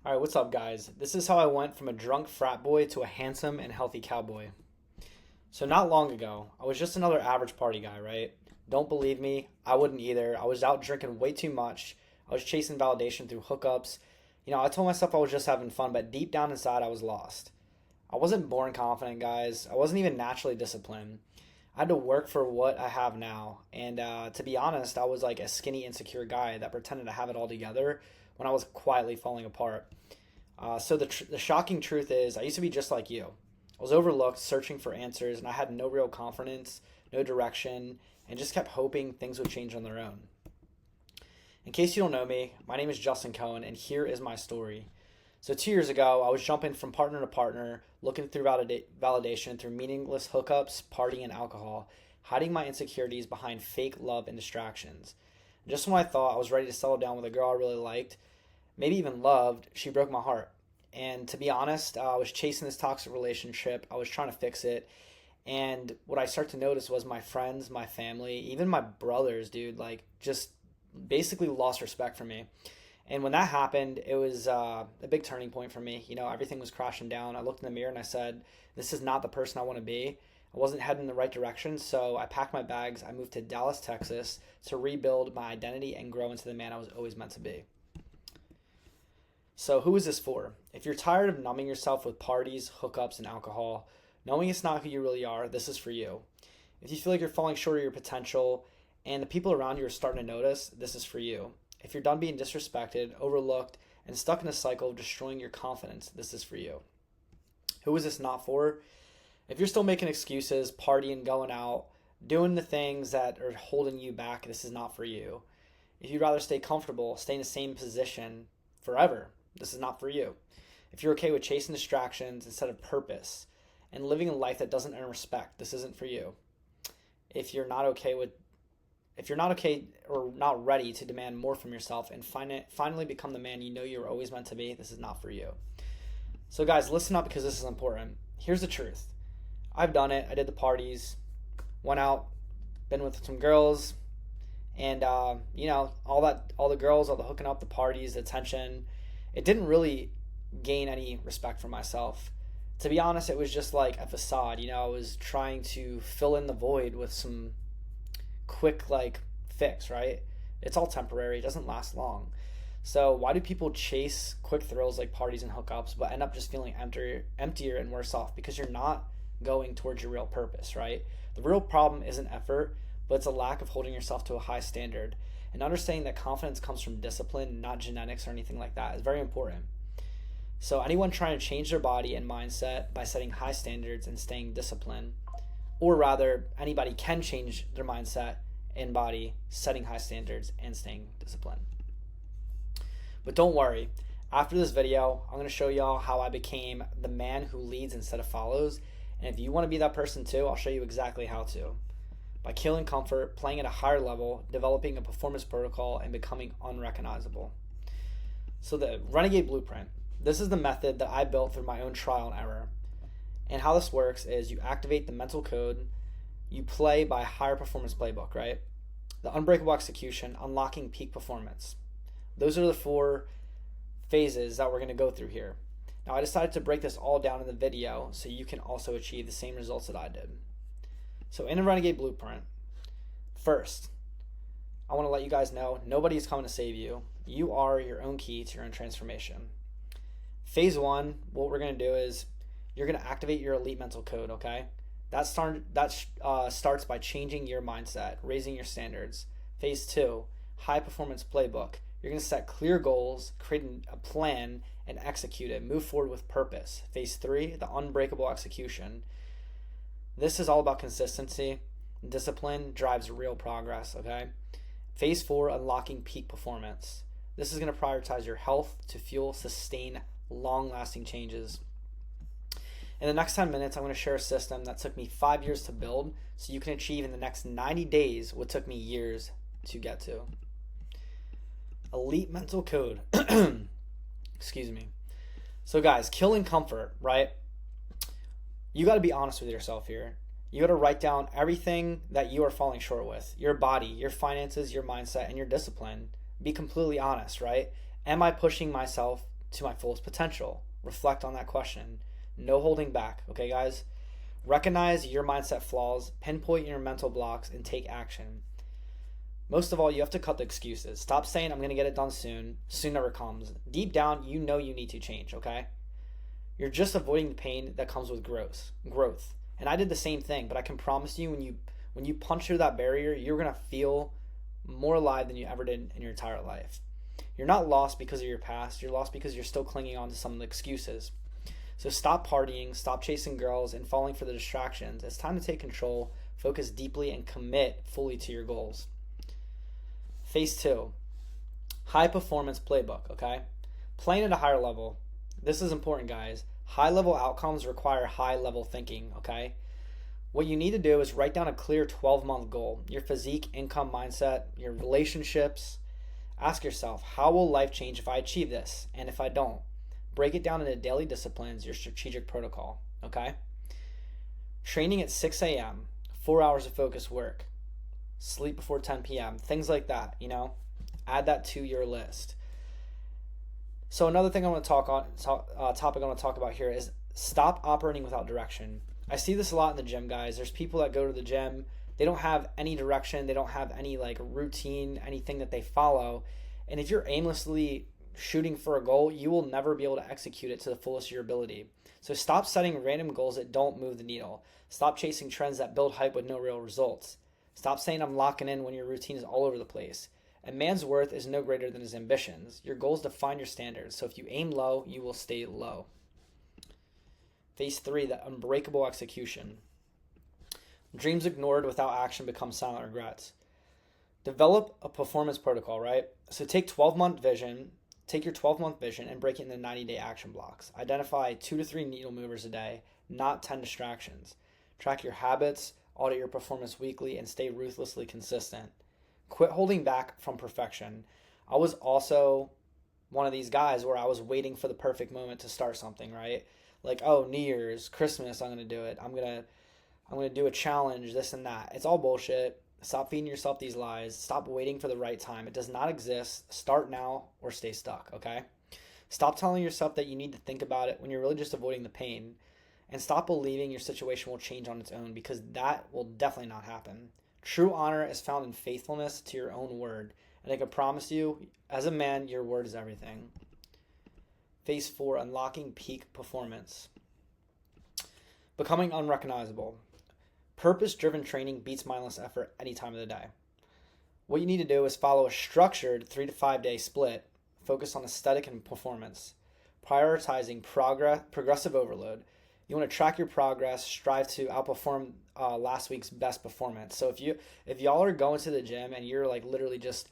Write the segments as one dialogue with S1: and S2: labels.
S1: All right, what's up, guys? This is how I went from a drunk frat boy to a handsome and healthy cowboy. So, not long ago, I was just another average party guy, right? Don't believe me? I wouldn't either. I was out drinking way too much. I was chasing validation through hookups. I told myself I was just having fun, but deep down inside, I was lost. I wasn't born confident, guys. I wasn't even naturally disciplined. I had to work for what I have now. And to be honest, I was like a skinny, insecure guy that pretended to have it all together when I was quietly falling apart. So the shocking truth is, I used to be just like you. I was overlooked, searching for answers, and I had no real confidence, no direction, and just kept hoping things would change on their own. In case you don't know me, my name is Justin Cohen, and here is my story. So 2 years ago, I was jumping from partner to partner, looking through validation through meaningless hookups, partying, and alcohol, hiding my insecurities behind fake love and distractions. Just when I thought I was ready to settle down with a girl I really liked, maybe even loved, she broke my heart. And to be honest, I was chasing this toxic relationship. I was trying to fix it. And what I started to notice was my friends, my family, even my brothers, dude, like just basically lost respect for me. And when that happened, it was a big turning point for me. Everything was crashing down. I looked in the mirror and I said, this is not the person I want to be. I wasn't heading in the right direction. So I packed my bags. I moved to Dallas, Texas to rebuild my identity and grow into the man I was always meant to be. So who is this for? If you're tired of numbing yourself with parties, hookups, and alcohol, knowing it's not who you really are, this is for you. If you feel like you're falling short of your potential and the people around you are starting to notice, this is for you. If you're done being disrespected, overlooked, and stuck in a cycle of destroying your confidence, this is for you. Who is this not for? If you're still making excuses, partying, going out, doing the things that are holding you back, this is not for you. If you'd rather stay comfortable, stay in the same position forever, this is not for you. If you're okay with chasing distractions instead of purpose and living a life that doesn't earn respect, this isn't for you. If you're not okay or not ready to demand more from yourself and finally become the man you know you were always meant to be, this is not for you. So guys, listen up because this is important. Here's the truth. I've done it. I did the parties, went out, been with some girls, and all the girls, all the hooking up, the parties, the attention, it didn't really gain any respect for myself. To be honest, it was just like a facade. I was trying to fill in the void with some quick fix, right? It's all temporary. It doesn't last long. So why do people chase quick thrills like parties and hookups but end up just feeling emptier and worse off? Because you're not going towards your real purpose, right? The real problem isn't effort, but it's a lack of holding yourself to a high standard. And understanding that confidence comes from discipline, not genetics or anything like that, is very important. So anyone trying to change their body and mindset by setting high standards and staying disciplined, or rather, anybody can change their mindset and body, setting high standards and staying disciplined. But don't worry, after this video, I'm going to show y'all how I became the man who leads instead of follows. And if you want to be that person too, I'll show you exactly how to. By killing comfort, playing at a higher level, developing a performance protocol, and becoming unrecognizable. So the Renegade Blueprint. This is the method that I built through my own trial and error. And how this works is you activate the mental code, you play by a higher performance playbook, right? The unbreakable execution, unlocking peak performance. Those are the 4 phases that we're going to go through here. Now I decided to break this all down in the video so you can also achieve the same results that I did. So in a Renegade Blueprint, first, I want to let you guys know nobody is coming to save you. You are your own key to your own transformation. Phase 1, what we're going to do is you're going to activate your elite mental code, okay? That starts by changing your mindset, raising your standards. Phase 2, high performance playbook. You're going to set clear goals, create a plan, and execute it. Move forward with purpose. Phase 3, the unbreakable execution. This is all about consistency. Discipline drives real progress, okay? Phase 4, unlocking peak performance. This is going to prioritize your health to fuel, sustain long-lasting changes. In the next 10 minutes, I'm going to share a system that took me 5 years to build so you can achieve in the next 90 days what took me years to get to. Elite mental code. Excuse me. So guys, killing comfort, right? You got to be honest with yourself here. You got to write down everything that you are falling short with. Your body, your finances, your mindset, and your discipline. Be completely honest, right? Am I pushing myself to my fullest potential? Reflect on that question. No holding back, okay, guys? Recognize your mindset flaws, pinpoint your mental blocks, and take action. Most of all, you have to cut the excuses. Stop saying, I'm going to get it done soon. Soon never comes. Deep down, you know you need to change, okay? You're just avoiding the pain that comes with growth. And I did the same thing, but I can promise you when you punch through that barrier, you're going to feel more alive than you ever did in your entire life. You're not lost because of your past. You're lost because you're still clinging on to some of the excuses. So stop partying, stop chasing girls, and falling for the distractions. It's time to take control, focus deeply, and commit fully to your goals. Phase 2, high performance playbook, okay? Playing at a higher level. This is important, guys. High level outcomes require high level thinking, okay? What you need to do is write down a clear 12-month goal. Your physique, income, mindset, your relationships. Ask yourself, how will life change if I achieve this? And if I don't? Break it down into daily disciplines, your strategic protocol, okay? Training at 6 a.m., 4 hours of focused work. Sleep before 10 p.m., things like that, add that to your list. So another thing I want to topic I want to talk about here is stop operating without direction. I see this a lot in the gym, guys. There's people that go to the gym, they don't have any direction, they don't have any routine, anything that they follow. And if you're aimlessly shooting for a goal, you will never be able to execute it to the fullest of your ability. So stop setting random goals that don't move the needle. Stop chasing trends that build hype with no real results. Stop saying I'm locking in when your routine is all over the place. A man's worth is no greater than his ambitions. Your goals define your standards. So if you aim low, you will stay low. Phase 3, the unbreakable execution. Dreams ignored without action become silent regrets. Develop a performance protocol, right? So take your 12-month vision and break it into 90-day action blocks. Identify 2 to 3 needle movers a day, not 10 distractions. Track your habits, audit your performance weekly, and stay ruthlessly consistent. Quit holding back from perfection. I was also one of these guys where I was waiting for the perfect moment to start something, right? New Year's, Christmas, I'm going to do it. I'm going to do a challenge, this and that. It's all bullshit. Stop feeding yourself these lies. Stop waiting for the right time. It does not exist. Start now or stay stuck, okay? Stop telling yourself that you need to think about it when you're really just avoiding the pain. And stop believing your situation will change on its own, because that will definitely not happen. True honor is found in faithfulness to your own word. And I can promise you, as a man, your word is everything. Phase 4, unlocking peak performance. Becoming unrecognizable. Purpose-driven training beats mindless effort any time of the day. What you need to do is follow a structured 3 to 5 day split, focus on aesthetic and performance, prioritizing progressive overload. You want to track your progress, strive to outperform last week's best performance. So if y'all are going to the gym and you're literally just,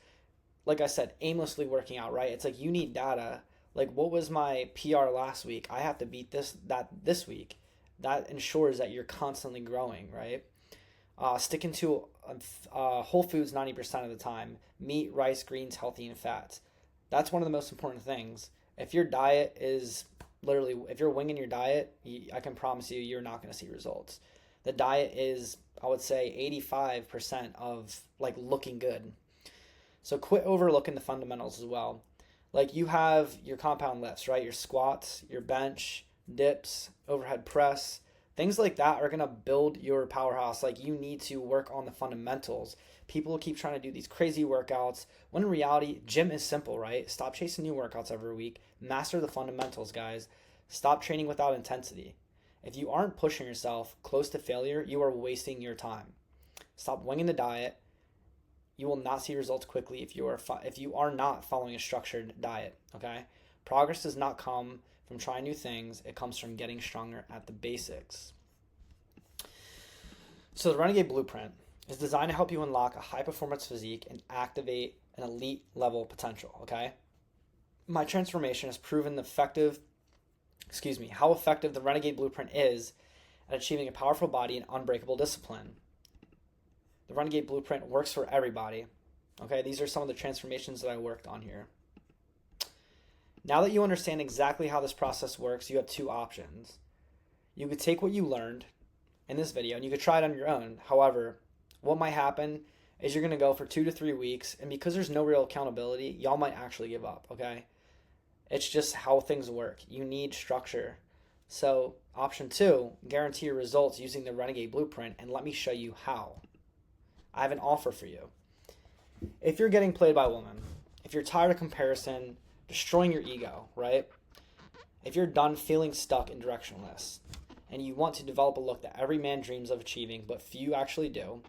S1: like I said, aimlessly working out, right? It's you need data. What was my PR last week? I have to beat this week. That ensures that you're constantly growing, right? Sticking to whole foods 90% of the time. Meat, rice, greens, healthy, and fats. That's one of the most important things. If your diet is if you're winging your diet, I can promise you're not going to see results. The diet is, I would say, 85% of looking good. So quit overlooking the fundamentals as well. You have your compound lifts, right? Your squats, your bench, dips, overhead press, things like that are going to build your powerhouse. You need to work on the fundamentals. People keep trying to do these crazy workouts, when in reality, gym is simple, right? Stop chasing new workouts every week. Master the fundamentals, guys. Stop training without intensity. If you aren't pushing yourself close to failure, you are wasting your time. Stop winging the diet. You will not see results quickly if you are not following a structured diet, okay? Progress does not come from trying new things. It comes from getting stronger at the basics. So the Renegade Blueprint is designed to help you unlock a high-performance physique and activate an elite-level potential, okay? My transformation has proven how effective the Renegade Blueprint is at achieving a powerful body and unbreakable discipline. The Renegade Blueprint works for everybody, okay? These are some of the transformations that I worked on here. Now that you understand exactly how this process works, you have 2 options. You could take what you learned in this video and you could try it on your own. However, what might happen is you're going to go for 2 to 3 weeks, and because there's no real accountability, y'all might actually give up, okay? It's just how things work. You need structure. So, option 2, guarantee your results using the Renegade Blueprint, and let me show you how. I have an offer for you. If you're getting played by women, if you're tired of comparison, destroying your ego, right? If you're done feeling stuck and directionless, and you want to develop a look that every man dreams of achieving, but few actually do,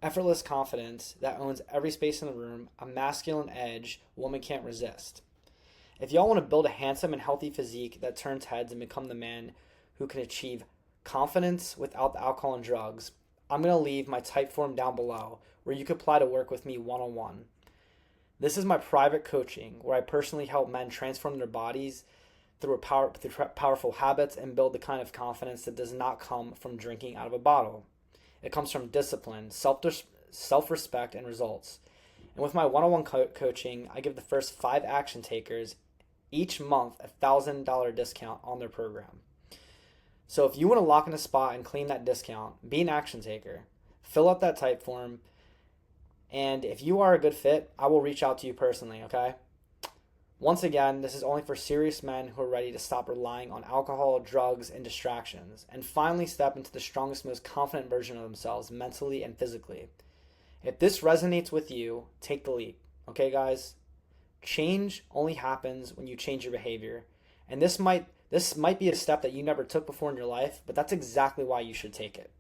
S1: effortless confidence that owns every space in the room, a masculine edge woman can't resist. If y'all want to build a handsome and healthy physique that turns heads and become the man who can achieve confidence without the alcohol and drugs, I'm going to leave my Typeform down below where you can apply to work with me one-on-one. This is my private coaching where I personally help men transform their bodies through powerful habits and build the kind of confidence that does not come from drinking out of a bottle. It comes from discipline, self-respect, and results. And with my one-on-one coaching, I give the first 5 action takers each month a $1,000 discount on their program. So if you want to lock in a spot and claim that discount, be an action taker. Fill out that Typeform. And if you are a good fit, I will reach out to you personally, okay? Once again, this is only for serious men who are ready to stop relying on alcohol, drugs, and distractions, and finally step into the strongest, most confident version of themselves mentally and physically. If this resonates with you, take the leap, okay, guys? Change only happens when you change your behavior. And this might be a step that you never took before in your life, but that's exactly why you should take it.